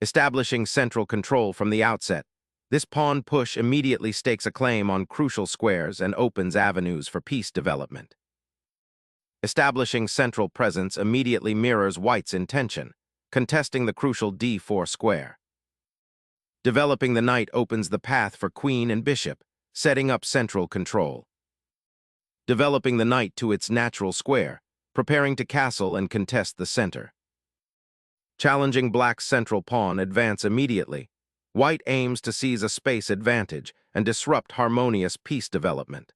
Establishing central control from the outset, this pawn push immediately stakes a claim on crucial squares and opens avenues for piece development. Establishing central presence immediately mirrors white's intention, contesting the crucial d4 square. Developing the knight opens the path for queen and bishop, setting up central control. Developing the knight to its natural square, preparing to castle and contest the center. Challenging black's central pawn advance immediately, white aims to seize a space advantage and disrupt harmonious piece development.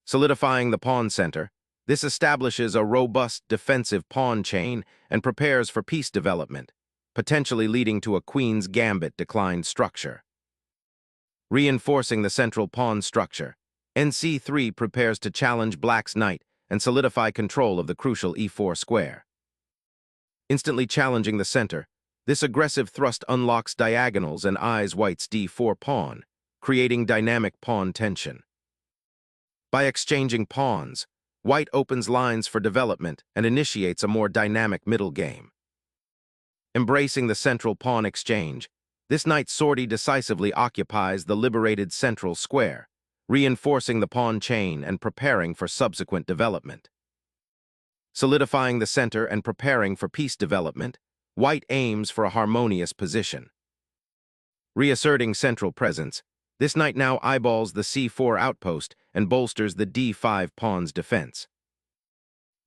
Solidifying the pawn center, this establishes a robust defensive pawn chain and prepares for piece development, potentially leading to a queen's gambit declined structure. Reinforcing the central pawn structure, nc3 prepares to challenge black's knight and solidify control of the crucial e4 square. Instantly challenging the center, this aggressive thrust unlocks diagonals and eyes white's d4 pawn, creating dynamic pawn tension. By exchanging pawns, white opens lines for development and initiates a more dynamic middle game. Embracing the central pawn exchange, this knight sortie decisively occupies the liberated central square, reinforcing the pawn chain and preparing for subsequent development. Solidifying the center and preparing for piece development, white aims for a harmonious position. Reasserting central presence, this knight now eyeballs the c4 outpost and bolsters the d5 pawn's defense.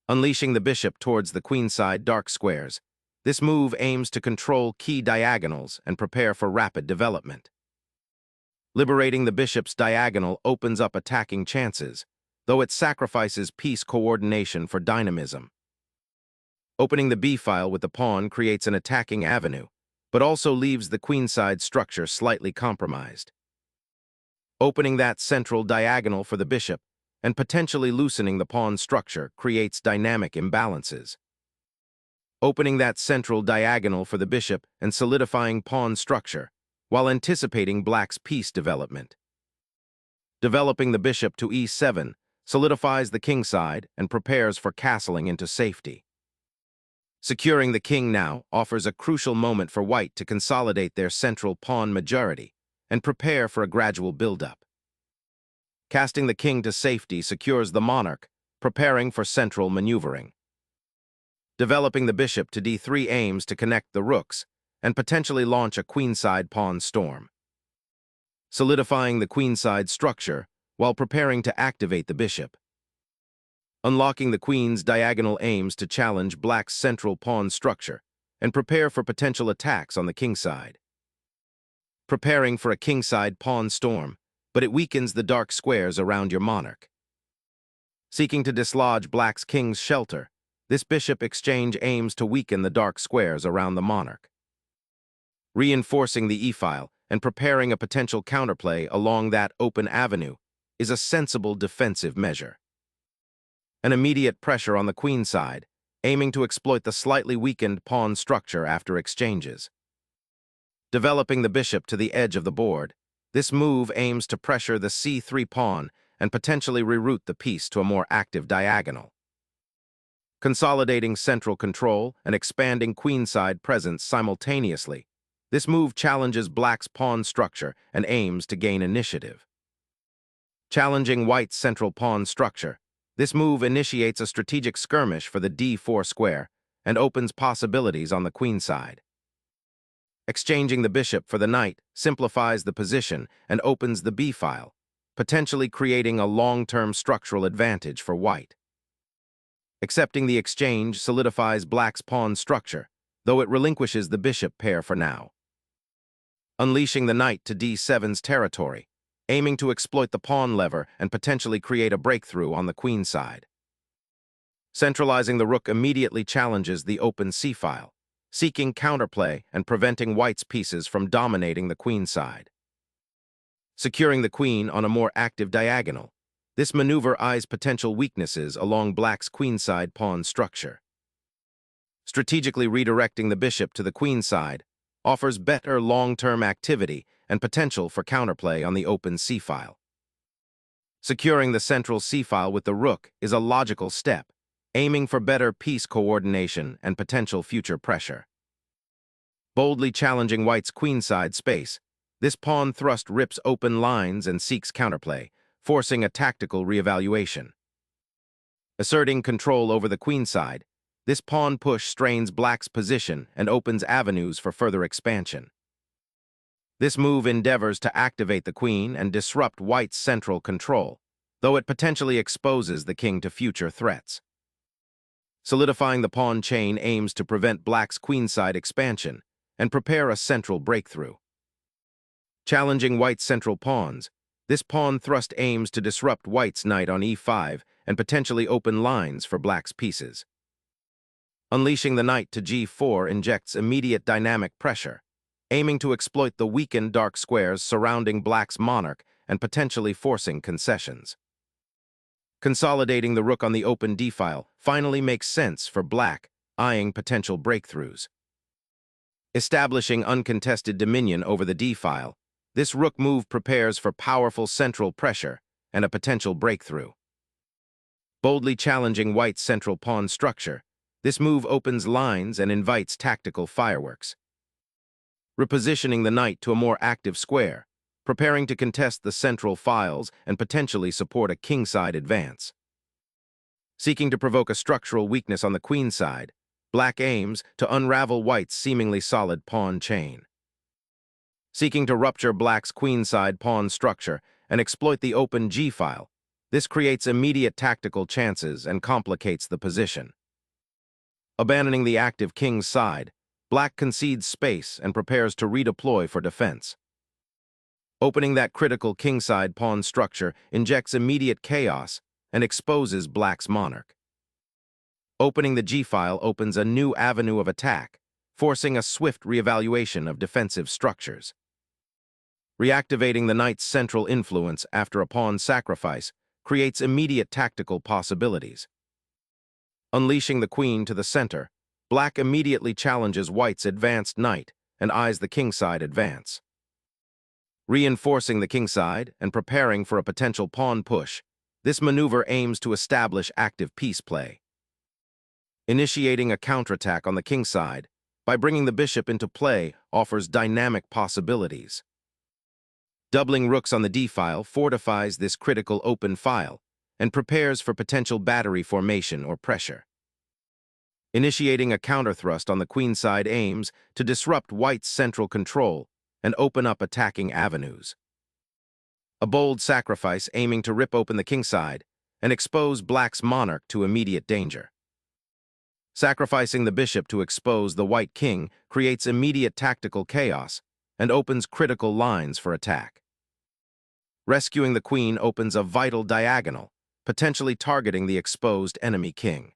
Unleashing the bishop towards the queenside dark squares, this move aims to control key diagonals and prepare for rapid development. Liberating the bishop's diagonal opens up attacking chances, though it sacrifices piece coordination for dynamism. Opening the b-file with the pawn creates an attacking avenue, but also leaves the queenside structure slightly compromised. Opening that central diagonal for the bishop and potentially loosening the pawn structure creates dynamic imbalances. Opening that central diagonal for the bishop and solidifying pawn structure, while anticipating black's piece development. Developing the bishop to e7 solidifies the kingside and prepares for castling into safety. Securing the king now offers a crucial moment for white to consolidate their central pawn majority and prepare for a gradual build-up. Casting the king to safety secures the monarch, preparing for central maneuvering. Developing the bishop to d3 aims to connect the rooks and potentially launch a queenside pawn storm. Solidifying the queenside structure while preparing to activate the bishop. Unlocking the queen's diagonal aims to challenge black's central pawn structure and prepare for potential attacks on the kingside. Preparing for a kingside pawn storm, but it weakens the dark squares around your monarch. Seeking to dislodge black's king's shelter, this bishop exchange aims to weaken the dark squares around the monarch. Reinforcing the e-file and preparing a potential counterplay along that open avenue is a sensible defensive measure. An immediate pressure on the queen side, aiming to exploit the slightly weakened pawn structure after exchanges. Developing the bishop to the edge of the board, this move aims to pressure the c3 pawn and potentially reroute the piece to a more active diagonal. Consolidating central control and expanding queenside presence simultaneously, this move challenges black's pawn structure and aims to gain initiative. Challenging white's central pawn structure, this move initiates a strategic skirmish for the d4 square and opens possibilities on the queenside. Exchanging the bishop for the knight simplifies the position and opens the b-file, potentially creating a long-term structural advantage for white. Accepting the exchange solidifies black's pawn structure, though it relinquishes the bishop pair for now. Unleashing the knight to d7's territory, aiming to exploit the pawn lever and potentially create a breakthrough on the queen side. Centralizing the rook immediately challenges the open c-file, seeking counterplay and preventing white's pieces from dominating the queen side. Securing the queen on a more active diagonal, this maneuver eyes potential weaknesses along black's queenside pawn structure. Strategically redirecting the bishop to the queen side offers better long-term activity and potential for counterplay on the open c-file. Securing the central c-file with the rook is a logical step, aiming for better piece coordination and potential future pressure. Boldly challenging white's queenside space, this pawn thrust rips open lines and seeks counterplay, forcing a tactical reevaluation. Asserting control over the queenside, this pawn push strains black's position and opens avenues for further expansion. This move endeavors to activate the queen and disrupt white's central control, though it potentially exposes the king to future threats. Solidifying the pawn chain aims to prevent black's queenside expansion and prepare a central breakthrough. Challenging white's central pawns, this pawn thrust aims to disrupt white's knight on e5 and potentially open lines for black's pieces. Unleashing the knight to g4 injects immediate dynamic pressure, aiming to exploit the weakened dark squares surrounding black's monarch and potentially forcing concessions. Consolidating the rook on the open d-file finally makes sense for black, eyeing potential breakthroughs. Establishing uncontested dominion over the d-file, this rook move prepares for powerful central pressure and a potential breakthrough. Boldly challenging white's central pawn structure, this move opens lines and invites tactical fireworks. Repositioning the knight to a more active square, preparing to contest the central files and potentially support a kingside advance. Seeking to provoke a structural weakness on the queen side, black aims to unravel white's seemingly solid pawn chain. Seeking to rupture black's queenside pawn structure and exploit the open g-file, this creates immediate tactical chances and complicates the position. Abandoning the active king's side, black concedes space and prepares to redeploy for defense. Opening that critical kingside pawn structure injects immediate chaos and exposes black's monarch. Opening the g-file opens a new avenue of attack, forcing a swift reevaluation of defensive structures. Reactivating the knight's central influence after a pawn sacrifice creates immediate tactical possibilities. Unleashing the queen to the center, black immediately challenges white's advanced knight and eyes the kingside advance. Reinforcing the kingside and preparing for a potential pawn push, this maneuver aims to establish active piece play. Initiating a counterattack on the kingside by bringing the bishop into play offers dynamic possibilities. Doubling rooks on the d-file fortifies this critical open file and prepares for potential battery formation or pressure. Initiating a counterthrust on the queenside aims to disrupt white's central control and open up attacking avenues. A bold sacrifice aiming to rip open the kingside and expose black's monarch to immediate danger. Sacrificing the bishop to expose the white king creates immediate tactical chaos and opens critical lines for attack. Rescuing the queen opens a vital diagonal, potentially targeting the exposed enemy king.